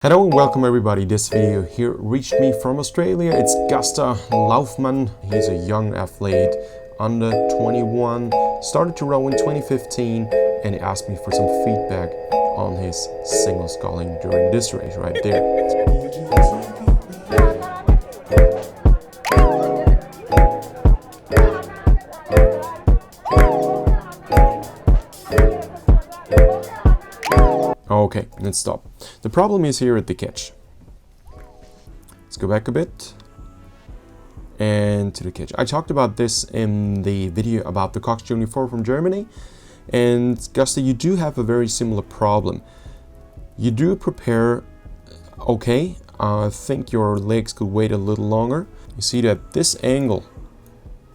Hello and welcome everybody. This video here reached me from Australia. It's Guster Laufmann. He's a young athlete, under 21, started to row in 2015, and he asked me for some feedback on his single sculling during this race right there. Okay, let's stop. The problem is here at the catch. Let's go back a bit and to the catch. I talked about this in the video about the Cox Junior 4 from Germany, and Guster, you do have a very similar problem. You do prepare okay. I think your legs could wait a little longer. You see that this angle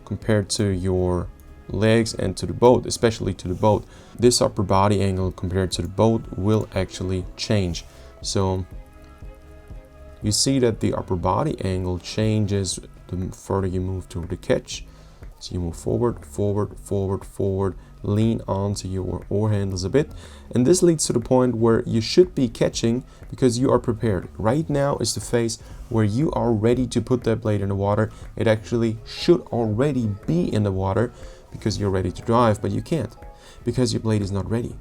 compared to your legs and to the boat, especially to the boat, this upper body angle compared to the boat will actually change. So you see that the upper body angle changes the further you move to the catch. So you move forward, forward, forward, forward, lean onto your oar handles a bit, and this leads to the point where you should be catching because you are prepared. Right now is the phase where you are ready to put that blade in the water. It actually should already be in the water because you're ready to drive, but you can't because your blade is not ready.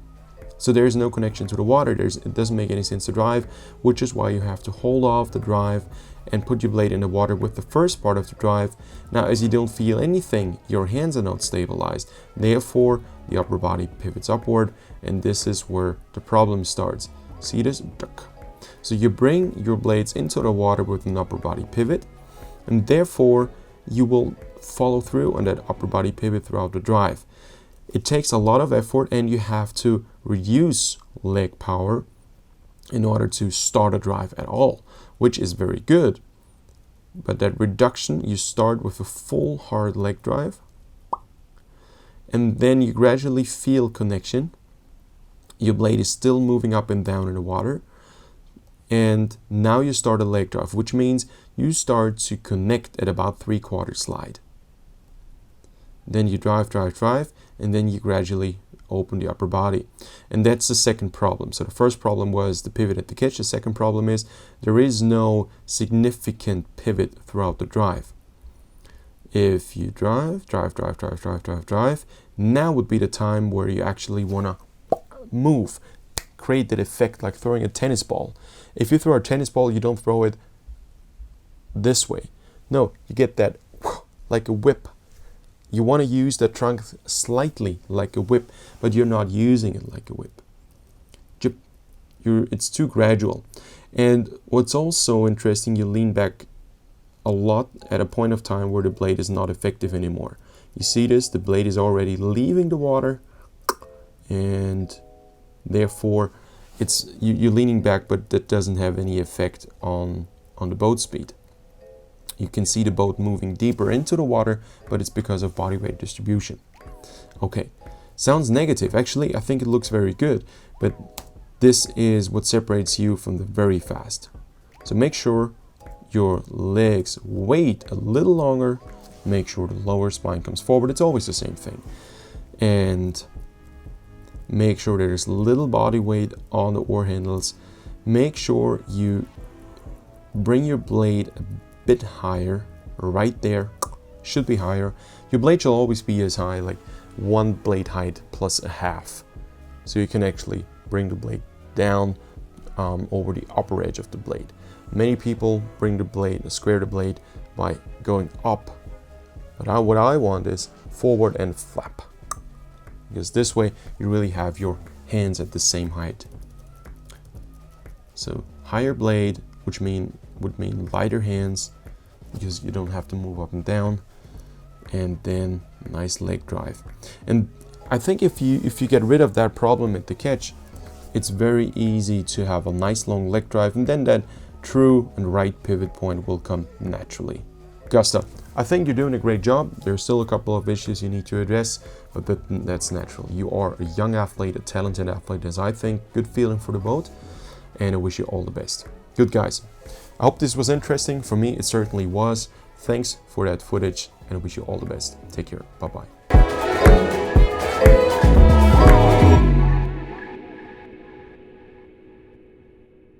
So there is no connection to the water. It doesn't make any sense to drive, which is why you have to hold off the drive and put your blade in the water with the first part of the drive. Now, as you don't feel anything, your hands are not stabilized. Therefore, the upper body pivots upward, and this is where the problem starts. See this? So you bring your blades into the water with an upper body pivot, and therefore you will follow through on that upper body pivot throughout the drive. It takes a lot of effort, and you have to reduce leg power in order to start a drive at all, which is very good. But that reduction, you start with a full hard leg drive, and then you gradually feel connection. Your blade is still moving up and down in the water, and now you start a leg drive, which means you start to connect at about 3/4 slide. Then you drive, drive, drive, and then you gradually open the upper body. And that's the second problem. So the first problem was the pivot at the catch. The second problem is there is no significant pivot throughout the drive. If you drive, drive, drive, drive, drive, drive, drive, now would be the time where you actually want to move, create that effect like throwing a tennis ball. If you throw a tennis ball, you don't throw it this way. No, you get that like a whip. You want to use the trunk slightly like a whip, but you're not using it like a whip. It's too gradual. And what's also interesting, you lean back a lot at a point of time where the blade is not effective anymore. You see this? The blade is already leaving the water, and therefore you're leaning back, but that doesn't have any effect on the boat speed. You can see the boat moving deeper into the water, but it's because of body weight distribution. Okay, sounds negative. Actually, I think it looks very good, but this is what separates you from the very fast. So make sure your legs wait a little longer. Make sure the lower spine comes forward. It's always the same thing. And make sure there's little body weight on the oar handles. Make sure you bring your blade a bit higher, right there, should be higher. Your blade shall always be as high, like one blade height plus a half. So you can actually bring the blade down over the upper edge of the blade. Many people bring the blade, square the blade by going up. But what I want is forward and flap. Because this way you really have your hands at the same height. So higher blade, which would mean lighter hands, because you don't have to move up and down, and then nice leg drive. And I think if you get rid of that problem at the catch, it's very easy to have a nice long leg drive, and then that true and right pivot point will come naturally. Guster, I think you're doing a great job. There's still a couple of issues you need to address, but that's natural. You are a young athlete, a talented athlete, as I think. Good feeling for the boat, and I wish you all the best. Good, guys. I hope this was interesting. For me, it certainly was. Thanks for that footage, and I wish you all the best. Take care. Bye-bye.